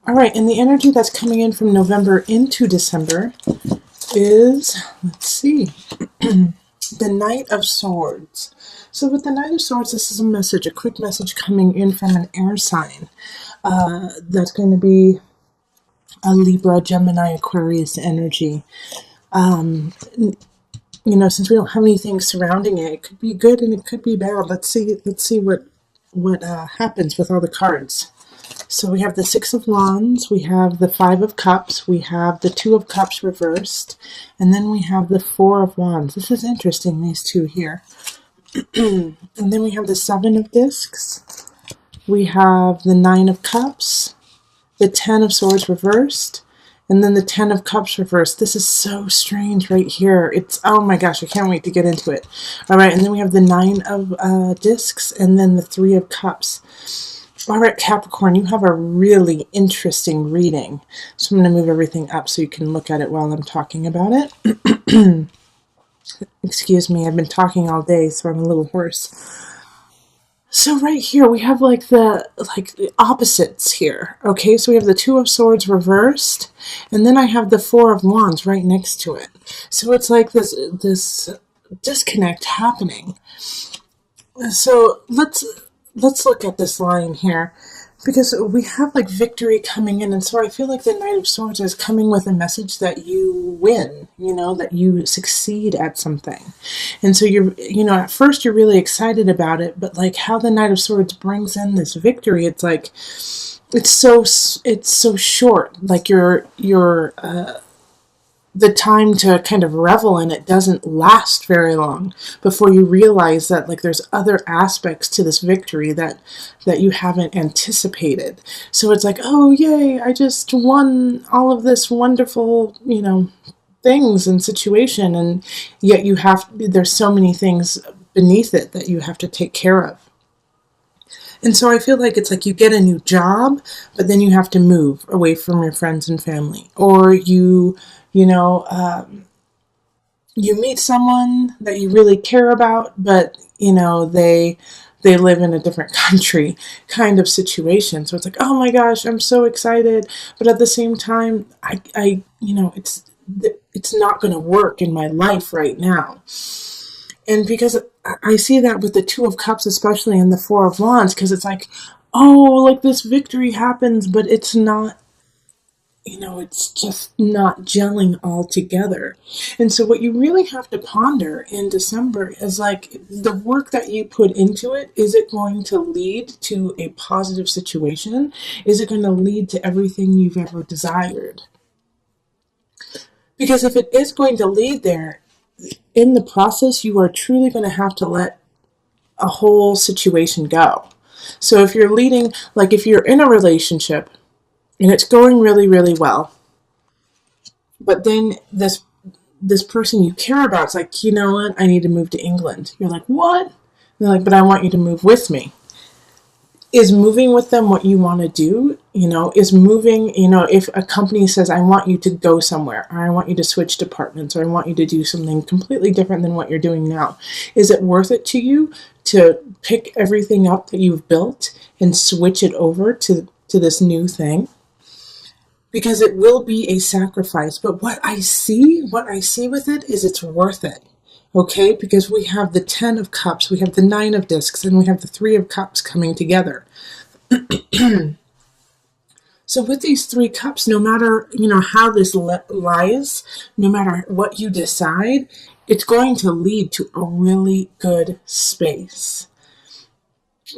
All right, and the energy that's coming in from November into December is, let's see, the Knight of Swords. So with the Knight of Swords, this is a message, a quick message coming in from an air sign. That's going to be a Libra, Gemini, Aquarius energy. Since we don't have anything surrounding it, it could be good and it could be bad. Let's see what happens with all the cards. So we have the Six of Wands, we have the Five of Cups, we have the Two of Cups reversed, and then we have the Four of Wands. This is interesting, these two here. And then we have the Seven of Discs, we have the Nine of Cups, the Ten of Swords reversed, and then the Ten of Cups reversed. This is so strange right here. Oh my gosh, I can't wait to get into it. All right, and then we have the Nine of Discs, and then the Three of Cups. All right, Capricorn, you have a really interesting reading. So I'm going to move everything up so you can look at it while I'm talking about it. Excuse me, I've been talking all day, so I'm a little hoarse. So right here, we have the opposites here. Okay, so we have the Two of Swords reversed, and then I have the Four of Wands right next to it. So it's like this disconnect happening. So let's look at this line here, because we have victory coming in, and so I feel like the Knight of Swords is coming with a message that you win, that you succeed at something. And so you're, at first you're really excited about it, but how the Knight of Swords brings in this victory, it's so short. The time to kind of revel in it doesn't last very long before you realize that there's other aspects to this victory that you haven't anticipated. So it's oh yay, I just won all of this wonderful things and situation, and yet there's so many things beneath it that you have to take care of. And so I feel it's you get a new job, but then you have to move away from your friends and family, or you meet someone that you really care about, but they live in a different country kind of situation. So it's oh my gosh, I'm so excited, but at the same time, it's not going to work in my life right now. And because I see that with the Two of Cups, especially, and the Four of Wands, because it's this victory happens, but it's not, it's just not gelling all together. And so what you really have to ponder in December is the work that you put into it, is it going to lead to a positive situation? Is it going to lead to everything you've ever desired? Because if it is going to lead there, in the process, you are truly going to have to let a whole situation go. So if you're leading, if you're in a relationship and it's going really, really well, but then this person you care about is you know what, I need to move to England. You're what? And they're but I want you to move with me. Is moving with them what you want to do? Is moving, if a company says, I want you to go somewhere, or I want you to switch departments, or I want you to do something completely different than what you're doing now, is it worth it to you to pick everything up that you've built and switch it over to this new thing? Because it will be a sacrifice, but what I see with it is it's worth it. Okay, because we have the Ten of Cups, we have the Nine of Discs, and we have the Three of Cups coming together. So with these three cups, no matter, how this lies, no matter what you decide, it's going to lead to a really good space.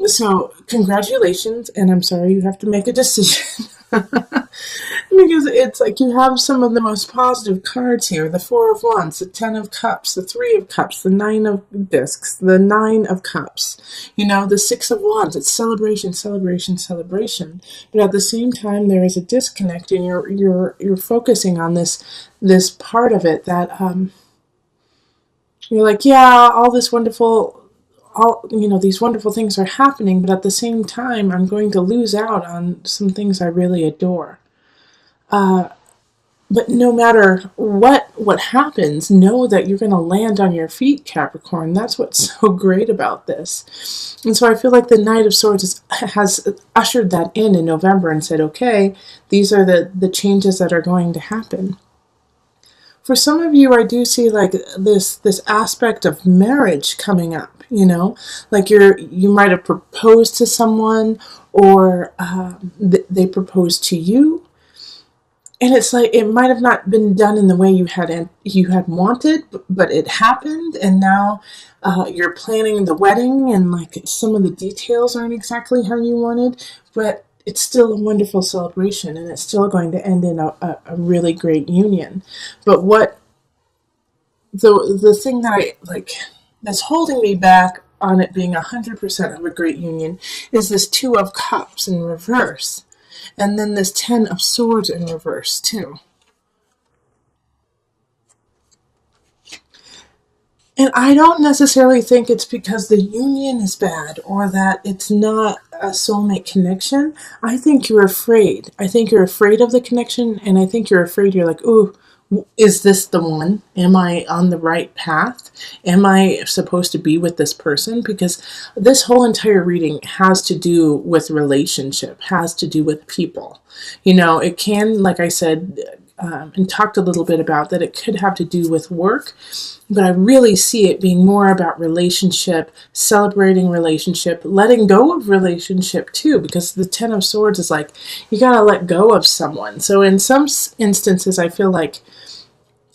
So congratulations, and I'm sorry you have to make a decision. Because it's you have some of the most positive cards here. The Four of Wands, the Ten of Cups, the Three of Cups, the Nine of Discs, the Nine of Cups. The Six of Wands. It's celebration, celebration, celebration. But at the same time, there is a disconnect, and you're focusing on this part of it that you're yeah, all this wonderful. These wonderful things are happening, but at the same time, I'm going to lose out on some things I really adore. But no matter what happens, know that you're going to land on your feet, Capricorn. That's what's so great about this. And so I feel like the Knight of Swords has ushered that in November and said, okay, these are the changes that are going to happen. For some of you, I do see like this aspect of marriage coming up. Like you might have proposed to someone, or they proposed to you, and it's like it might have not been done in the way you had wanted, but it happened, and now you're planning the wedding, and like some of the details aren't exactly how you wanted, but it's still a wonderful celebration, and it's still going to end in a really great union. But what the thing that I like that's holding me back on it being 100% of a great union is this Two of Cups in reverse. And then this Ten of Swords in reverse, too. And I don't necessarily think it's because the union is bad or that it's not a soulmate connection. I think you're afraid. I think you're afraid of the connection, and I think you're afraid. You're like, ooh, is this the one? Am I on the right path? Am I supposed to be with this person? Because this whole entire reading has to do with relationship, has to do with people. It can, like I said, and talked a little bit about that, it could have to do with work, but I really see it being more about relationship, celebrating relationship, letting go of relationship too, because the Ten of Swords is like, you gotta let go of someone. So in some instances, I feel like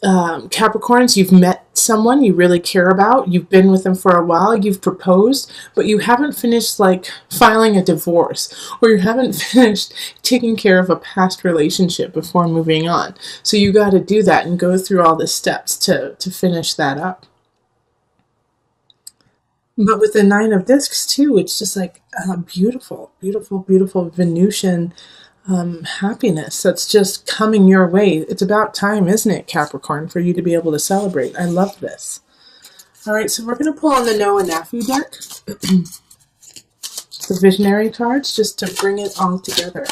Capricorns, you've met someone you really care about, you've been with them for a while, you've proposed, but you haven't finished like filing a divorce, or you haven't finished taking care of a past relationship before moving on. So you got to do that and go through all the steps to finish that up. But with the Nine of Discs too, it's just like beautiful, beautiful, beautiful Venusian happiness that's just coming your way. It's about time, isn't it, Capricorn, for you to be able to celebrate. I love this. All right, so we're going to pull on the Noah Naphew deck, the visionary cards, just to bring it all together.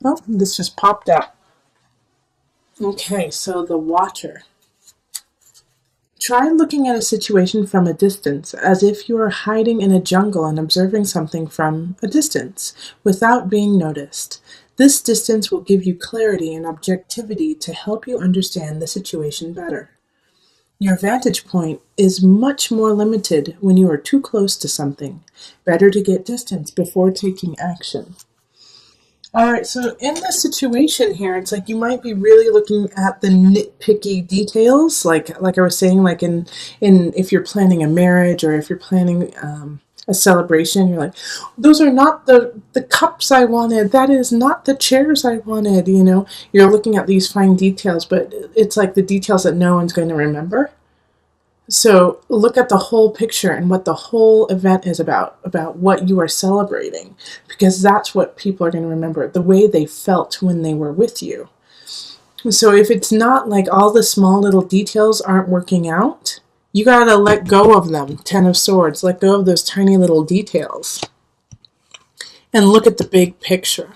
Oh, this just popped out. Okay, so the Watcher. Try looking at a situation from a distance, as if you are hiding in a jungle and observing something from a distance, without being noticed. This distance will give you clarity and objectivity to help you understand the situation better. Your vantage point is much more limited when you are too close to something. Better to get distance before taking action. All right, so in this situation here, it's like you might be really looking at the nitpicky details, like I was saying, like in if you're planning a marriage or if you're planning a celebration, you're like, those are not the cups I wanted. That is not the chairs I wanted. You're looking at these fine details, but it's like the details that no one's going to remember. So look at the whole picture and what the whole event is about what you are celebrating, because that's what people are going to remember, the way they felt when they were with you. So if it's not like all the small little details aren't working out, you got to let go of them. Ten of Swords, let go of those tiny little details and look at the big picture.